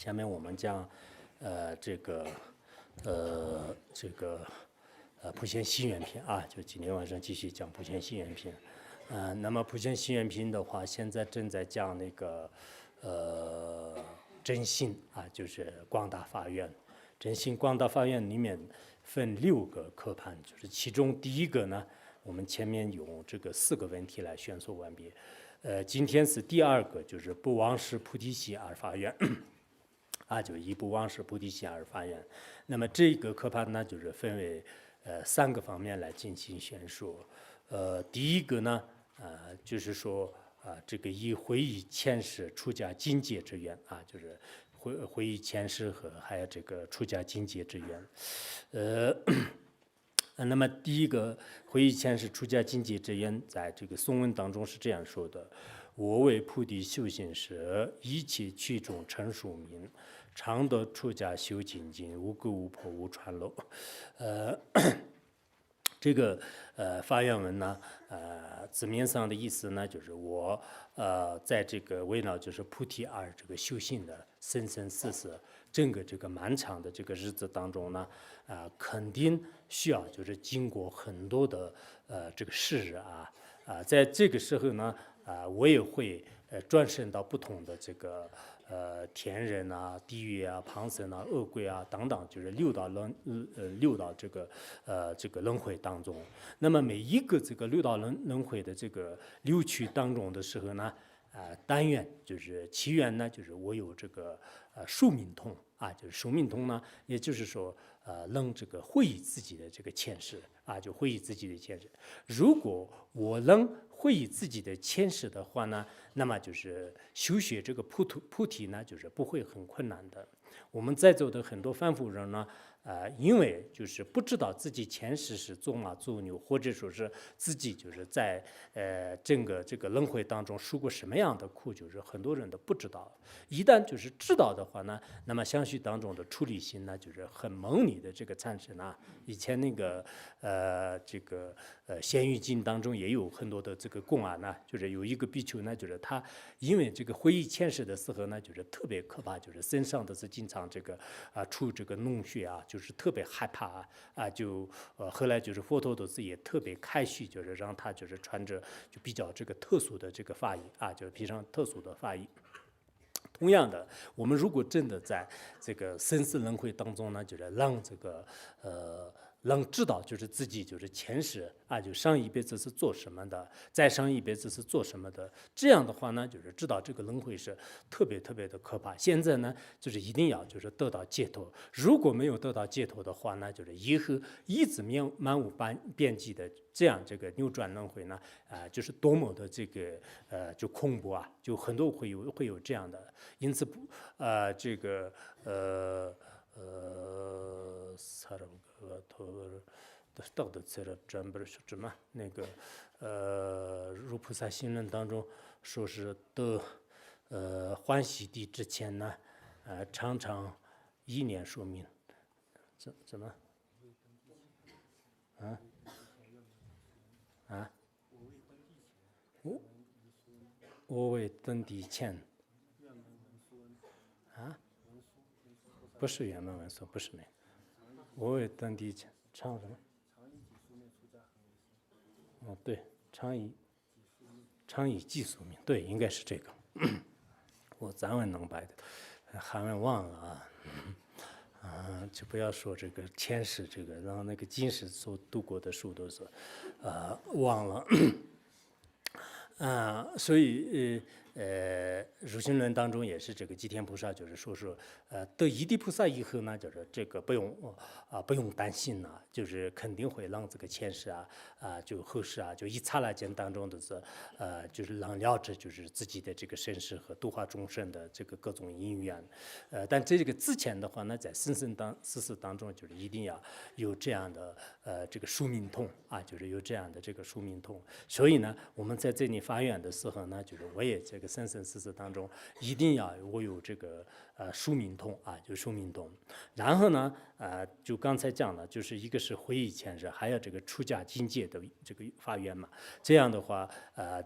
下面我们讲，普贤行愿品啊，就今天晚上继续讲普贤行愿品。那么普贤行愿品的话，现在正在讲那个真心啊，就是广大法院。真心广大法院里面分6个科判，就是其中第一个呢，我们前面用这个4个问题来宣说完毕。今天是第2个，就是不忘失菩提心而发愿。啊，就以不忘失菩提心而发愿。那么这个科判呢，就是分为3个方面来进行宣说。第一个呢，就是说这个以会以前世出家境界之愿啊，就是会以前世和还有这个出家境界之愿。那么第一个会以前世出家境界之愿，在这个颂文当中是这样说的：我为菩提修行时，一切曲中成数名，常得出家修精进，无垢无破无传漏。这个发愿文呢，字面上的意思呢，就是我在这个为了就是菩提而这个修行的生生世世，整个这个漫长的这个日子当中呢，肯定需要就是经过很多的这个世日在这个时候呢，我也会转生到不同的这个天人啊、地狱啊、旁生啊、恶鬼啊等等，就是六道这个轮回当中。那么每一个这个六道轮回的这个六趣当中的时候呢，但愿就是祈愿呢，就是我有这个寿命通啊，就是寿命通呢，也就是说能这个会意自己的这个前世啊，就会意自己的前世。如果我能会意自己的前世的话呢，那么就是修学这个菩提呢，就是不会很困难的。我们在座的很多凡夫人呢，因为就是不知道自己前世是做马做牛，或者说是自己就是在整个这个轮回当中受过什么样的苦，就是很多人都不知道。一旦就是知道的话呢，那么相续当中的出离心呢，就是很蒙你的这个产生啊。以前那个仙喻经当中也有很多的这个供案呢，就是有一个比丘呢，就是他因为这个回忆前世的时候呢，就是特别可怕，就是身上都是经常这个出这个脓血啊，就是特别害怕后来就是佛陀都是也特别开示，就是让他就是穿着就比较这个特殊的这个法衣啊，就是披上特殊的法衣。同样的，我们如果真的在这个生死轮回当中呢，就是让这个能知道就是自己就是前世啊，就上一辈子是做什么的，再上一辈子是做什么的。这样的话呢，就是知道这个轮回是特别特别的可怕。现在呢，就是一定要就是得到解脱。如果没有得到解脱的话呢，就是以后一直漫无边际的这样这个扭转轮回呢，就是多么的这个就恐怖啊，就很多会有这样的。因此道德自然专本是什么？那个入菩萨行论当中说是得欢喜地之前呢，常常意念说明，怎么？我为登地前。不是圆满文殊，不是那个。我为登地前唱什么？对，常以记宿命，对，应该是这个。我咱文能白的，韩文忘了就不要说这个前世这个，然后那个今世所读过的书都是忘了。所以入行论当中也是这个吉田菩萨，就是说得一地菩萨以后呢，就是这个不用担心了，就是肯定会让这个前世就后世就一刹那间当中的是就是让了知就是自己的这个身世和度化众生的这个各种因缘。但这个之前的话呢，在生世世当中，就是一定要有这样的这个宿命通就是有这样的这个宿命通。所以呢，我们在这里发愿的时候呢，就是我也这这个生生世世当中，一定要我有这个殊明通啊，就殊明通。然后呢，就刚才讲了，就是一个是回忆前世，还有这个出家境界的这个发愿嘛。这样的话，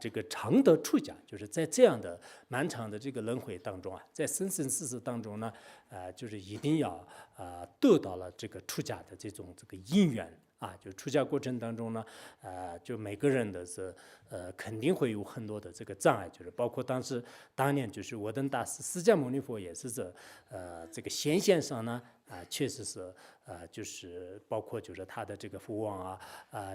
这个常得出家，就是在这样的漫长的这个轮回当中啊，在生生世世当中呢，就是一定要得到了这个出家的这个因缘。就出家过程当中呢，就每个人的肯定会有很多的这个障碍，就是包括当年就是我等大师释迦牟尼佛也是这个显现上呢，确实是就是包括就是他的这个佛王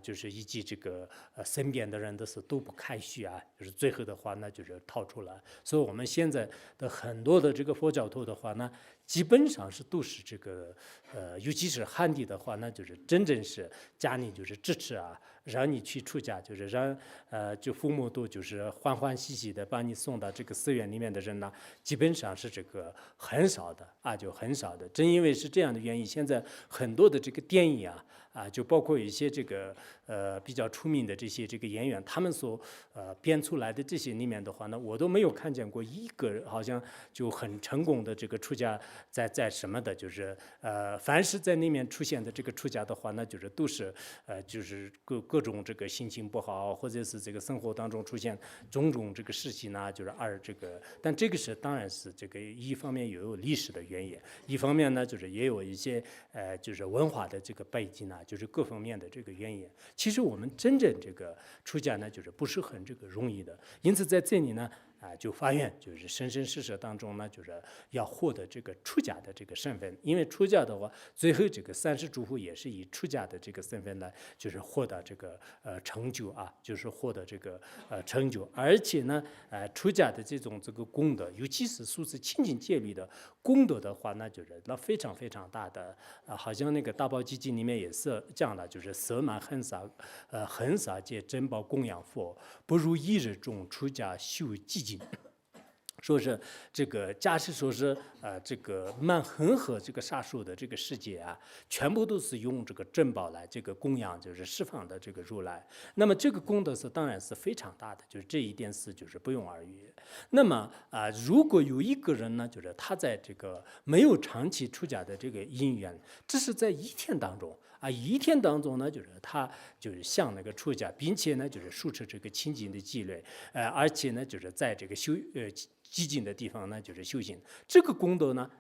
就是以及这个身边的人都不开虚就是最后的话呢就是逃出来。所以我们现在的很多的这个佛教徒的话呢，基本上都是这个尤其是汉地的话呢，就是真正是家里就是支持让你去出家，就是让就父母都就是欢欢喜喜的把你送到这个寺院里面的人呢，基本上是这个很少的就很少的。正因为是这样的原因，现在很多的这个电影就包括一些这个比较出名的这些这个演员，他们所编出来的这些里面的话呢，我都没有看见过一个好像就很成功的这个出家在什么的，就是凡是在里面出现的这个出家的话呢，就是都是就是各种这个心情不好，或者是这个生活当中出现种种这个事情呢，就是但这个是当然是这个一方面也有历史的原因，一方面呢就是也有一些就是文化的这个背景就是各方面的这个原因。其实我们真正这个出家呢，就是不是很这个容易的，因此在这里呢。就发愿就是生生世世当中呢，就是要获得这个出家的这个身份，因为出家的话，最后这个30诸佛也是以出家的这个身份呢，就是获得这个成就就是获得这个成就，而且呢，出家的这个功德，尤其是素持清净戒律的功德的话，那就是那非常非常大的好像那个大宝积经里面也是讲了，就是舍满恒沙界珍宝供养佛，不如一日中出家修寂静。说是这个，假使说是这个满恒河这个沙数的这个世界全部都是用这个珍宝来这个供养，就是释放的这个如来。那么这个功德是当然是非常大的，就是这一点是就是不用而喻。那么如果有一个人呢，就是他在这个没有长期出家的这个因缘，这是在一天当中。一天当中呢，就是他就是向那个出家，并且呢就是树持这个清净的纪律，而且呢就是在这个寂静的地方呢就是修行，这个功德呢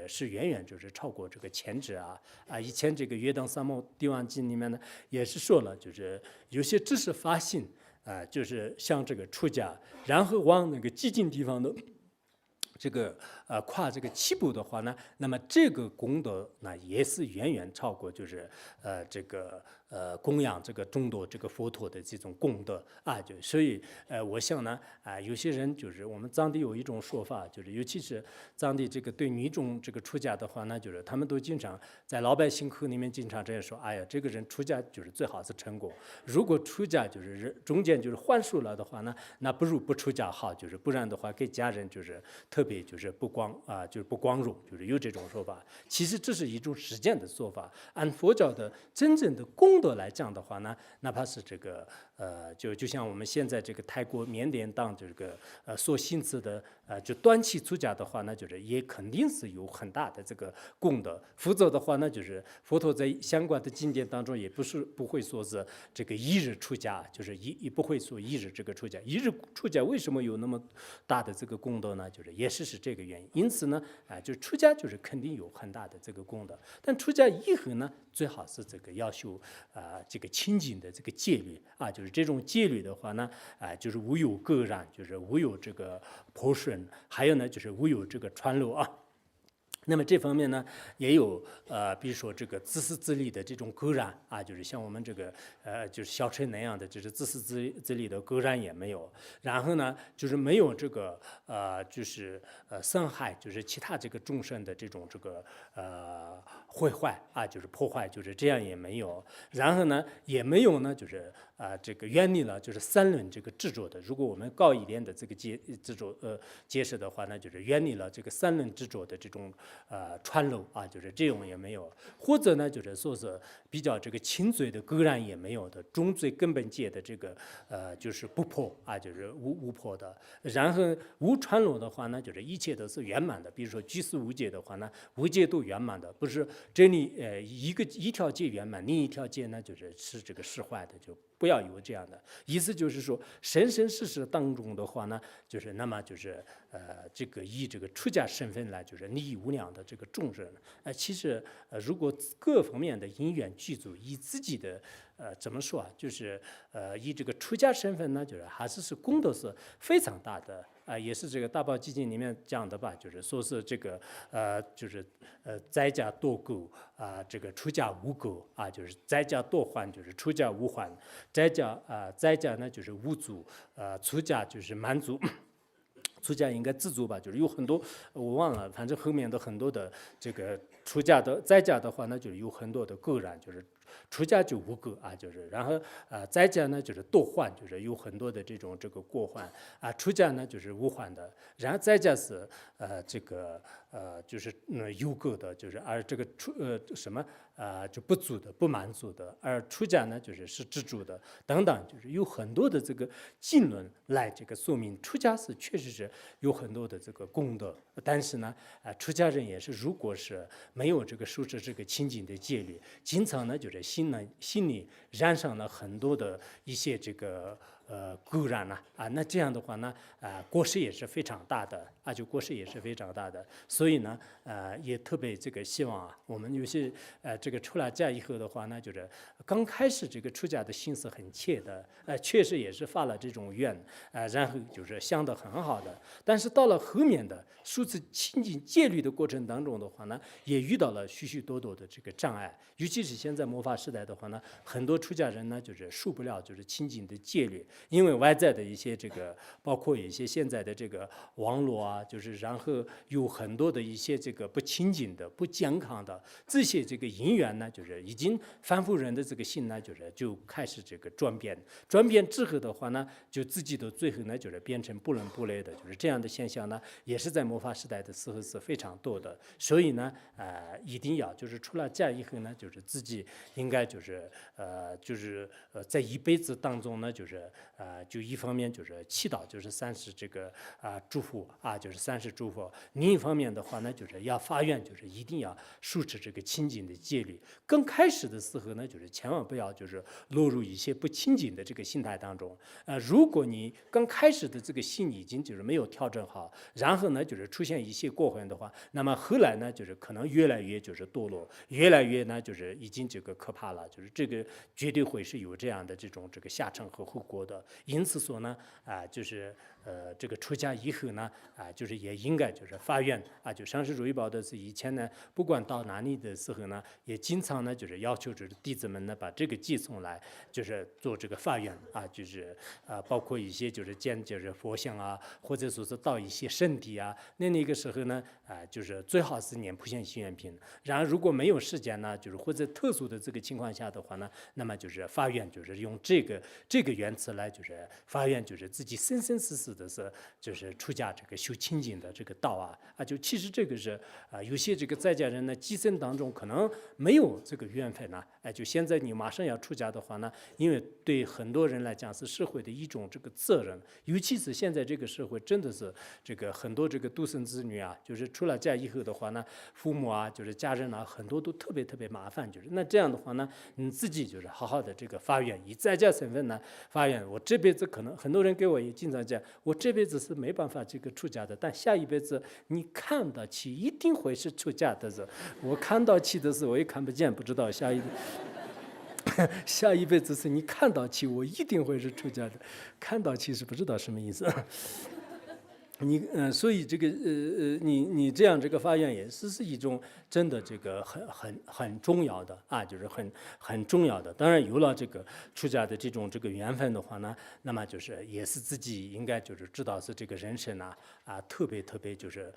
是远远就是超过这个前者以前这个《约当三摩地王经》里面呢也是说了，就是有些知识发心就是像这个出家，然后往那个寂静地方的。这个跨这个7步的话呢，那么这个功德呢也是远远超过就是这个供养这个众多这个佛陀的这种功德就所以我想呢有些人就是我们藏地有一种说法，就是尤其是藏地这个对女众这个出家的话呢，就是他们都经常在老百姓口里面经常这样说，哎呀，这个人出家就是最好是成功，如果出家就是中间就是幻术了的话呢，那不如不出家好，就是不然的话给家人就是特别就是不光荣，就是有这种说法。其实这是一种实践的说法。按佛教的真正的功德来讲的话呢，哪怕是这个就像我们现在这个泰国、缅甸当这个所信持的就短期出家的话呢，就是也肯定是有很大的这个功德。否则的话呢，就是佛陀在相关的经典当中也不会说是这个一日出家，就是也不会说一日这个出家。一日出家为什么有那么大的这个功德呢？就是也是这个原因。因此呢，就是出家就是肯定有很大的这个功德，但出家以后呢，最好是这个要修这个清净的这个戒律就是这种戒律的话呢，就是无有垢染，就是无有这个破损，还有呢就是无有这个穿漏那么这方面呢，也有比如说这个自私自利的这种垢染就是像我们这个就是小乘那样的，就是自私自利的垢染也没有。然后呢，就是没有这个就是伤害，就是其他这个众生的这种这个毁坏就是破坏，就是这样也没有。然后呢，也没有呢，就是这个远离了就是三轮这个执着的。如果我们高一点的这个执着结识的话呢，就是远离了这个三轮执着的这种穿楼啊，就是这种也没有，或者呢就是说是比较这个轻罪的个人也没有的，重罪根本戒的这个就是不破啊，就是无破的。然后无穿楼的话呢，就是一切都是圆满的。比如说居士无戒的话呢，无戒都圆满的，不是这里一条戒圆满，另一条戒呢是这个释坏的，就不要有这样的意思。就是说生生世世当中的话呢，就是那么就是这个以这个出家身份来就是利益无量的这个众生。其实如果各方面的因缘具足，以自己的怎么说啊，就是以这个出家身份呢，就是还是功德是非常大的。也是这个大宝基金里面讲的吧，就是说是这个就是在家多垢这个出家无垢就是在家多患，就是出家无患，在家呢就是无足出家就是满足。出家应该自足吧，就是有很多我忘了，反正后面的很多的这个出家的在家的话呢，就有很多的个人，就是出家就无垢就是然后在家呢就是多患，就是有很多的这个过患出家呢就是无患的，然后在家是这个就是有垢的，就是而这个什么就不足的不满足的，而出家呢是知足的等等，就是有很多的这个经论来这个说明出家是确实是有很多的这个功德。但是呢出家人也是如果是没有这个守持这个清净的戒律，经常呢就是心里染上了很多的一些这个垢染那这样的话呢过失也是非常大的就过失也是非常大的。所以呢也特别这个希望我们有些这个出了家以后的话呢，就是刚开始这个出家的心思很切的确实也是发了这种愿然后就是想得很好的，但是到了后面的数次清净戒律的过程当中的话呢，也遇到了许许多多的这个障碍。尤其是现在末法时代的话呢，很多出家人呢就是受不了就是清净的戒律，因为外在的一些这个包括一些现在的这个网络就是然后有很多的一些这个不清净的不健康的这些这个因缘呢，就是已经凡夫人的这个心呢就开始这个转变之后的话呢，就自己的最后呢就是变成不伦不类的，就是这样的现象呢也是在末法时代的时候是非常多的。所以呢一定要就是出了家以后呢，就是自己应该就是在一辈子当中呢，就是就一方面就是祈祷，就是30这个祝福就是30祝福；另一方面的话呢，就是要发愿，就是一定要守持这个清净的戒律。刚开始的时候呢，就是千万不要就是落入一些不清净的这个心态当中。如果你刚开始的这个心已经就是没有调整好，然后呢就是出现一些过患的话，那么后来呢就是可能越来越就是堕落，越来越呢就是已经这个可怕了，就是这个绝对会是有这样的这个下场和后果的。因此说呢就是这个出家以后呢就是也应该就是发愿就上师如意宝的是以前呢不管到哪里的时候呢，也经常呢就是要求就是弟子们呢把这个寄送来，就是做这个发愿就是包括一些就是见就是佛像或者说是到一些圣地那个时候呢就是最好是念普贤行愿品。然后如果没有时间呢，就是或者特殊的这个情况下的话呢，那么就是发愿就是用这个缘词来就是发愿就是自己生生世世的是就是出家这个修清净的这个道就其实这个是有些这个在家人呢今生当中可能没有这个缘分就现在你马上要出家的话呢，因为对很多人来讲是社会的一种这个责任，尤其是现在这个社会真的是这个很多这个独生子女就是出了家以后的话呢，父母就是家人很多都特别特别麻烦，就是那这样的话呢，你自己就是好好的这个发愿，以在家身份呢发愿，我这辈子可能很多人给我也经常讲，我这辈子是没办法这个出家的，但下一辈子你看得起一定会是出家的人，我看到起的是我也看不见，不知道下一辈子是你看到起，我一定会是出家的。看到起是不知道什么意思。所以这个你这样这个发愿也是一种真的这个很重要的就是很重要的。当然有了这个出家的这种这个缘分的话呢，那么就是也是自己应该就是知道是这个人生特别特别就是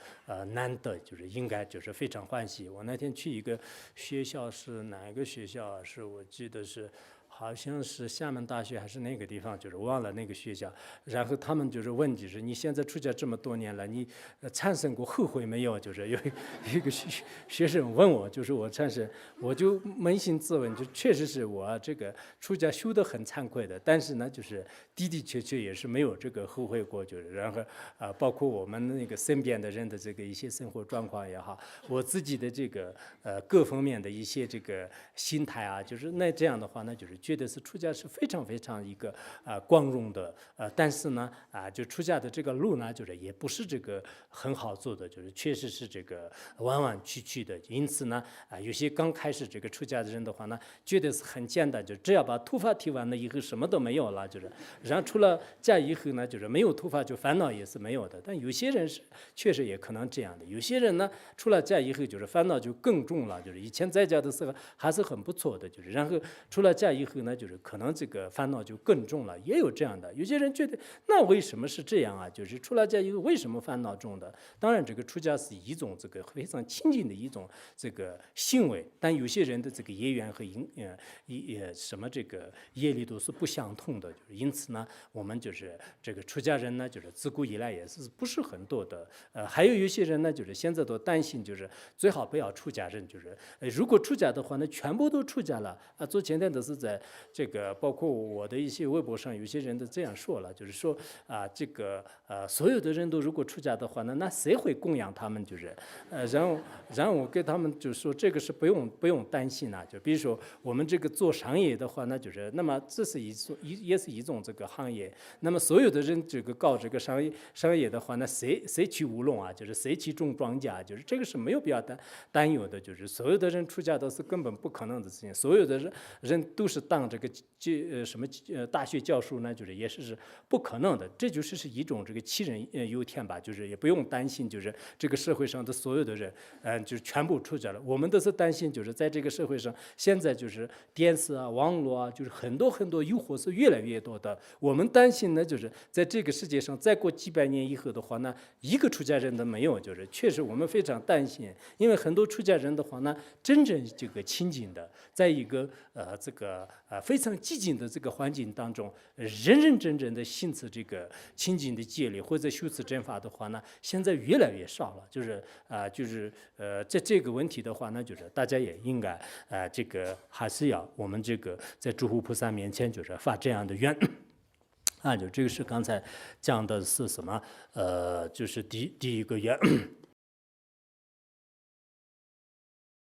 难得，就是应该就是非常欢喜。我那天去一个学校是哪一个学校是我记得是。好像是厦门大学还是那个地方，就是忘了那个学校。然后他们就是问，就是你现在出家这么多年了，你产生过后悔没有？就是有一个学生问我，就是我产生，我就扪心自问，就确实是我这个出家修得很惭愧的，但是呢，就是的的确确也是没有这个后悔过，就是然后包括我们那个身边的人的这个一些生活状况也好，我自己的这个各方面的一些这个心态啊，就是那这样的话呢，就是觉得是出家是非常非常一个光荣的，但是呢就出家的这个路呢，就是也不是这个很好做的，就是确实是这个弯弯曲曲的，因此呢有些刚开始这个出家的人的话呢，觉得是很简单，就只要把头发剃完了以后什么都没有了，就是然后除了嫁以后呢，就是没有头发就烦恼也是没有的，但有些人是确实也可能这样的，有些人呢除了嫁以后就是烦恼就更重了，就是以前在家的时候还是很不错的，就是然后出了嫁以后呢，就是可能这个烦恼就更重了，也有这样的。有些人觉得那为什么是这样啊？就是出了嫁以后为什么烦恼重的？当然这个出家是一种这个非常亲近的一种这个行为，但有些人的这个业缘和什么这个业力都是不相同的，就是因此呢，我们就是这个出家人呢，就是自古以来也是不是很多的。还有一些人呢，就是现在都担心，就是最好不要出家人，就是如果出家的话呢，全部都出家了啊。昨前天都是在这个包括我的一些微博上，有些人都这样说了，就是说这个所有的人都如果出家的话呢，那谁会供养他们？就是然后我给他们就说这个是不用担心啊。就比如说我们这个做商业的话，那就是那么这是也是一种这个行业。那么所有的人这个搞这个商业的话，那谁去务农啊？就是谁去种庄稼？就是这个是没有必要担忧的。就是所有的人出家都是根本不可能的事情，所有的人都是当这个大学教授呢，就是也是不可能的。这就是一种这个杞人忧天吧，就是也不用担心，就是这个社会上的所有的人，就是全部出家了。我们都是担心，就是在这个社会上，现在就是电视啊、网络啊，就是很多很多诱惑是越来越多的。我们担心呢，就是在这个世界上，再过几百年以后的话呢，一个出家人都没有，就是确实我们非常担心，因为很多出家人的话呢，真正这个亲近的，在一个这个非常激进的这个环境当中，认真的行持这个清净的戒律或者修持正法的话呢，现在越来越少了。在这个问题的话呢，就是大家也应该这个还是要我们这个在诸佛菩萨面前就是发这样的愿。就这个是刚才讲的是什么？就是第一个愿。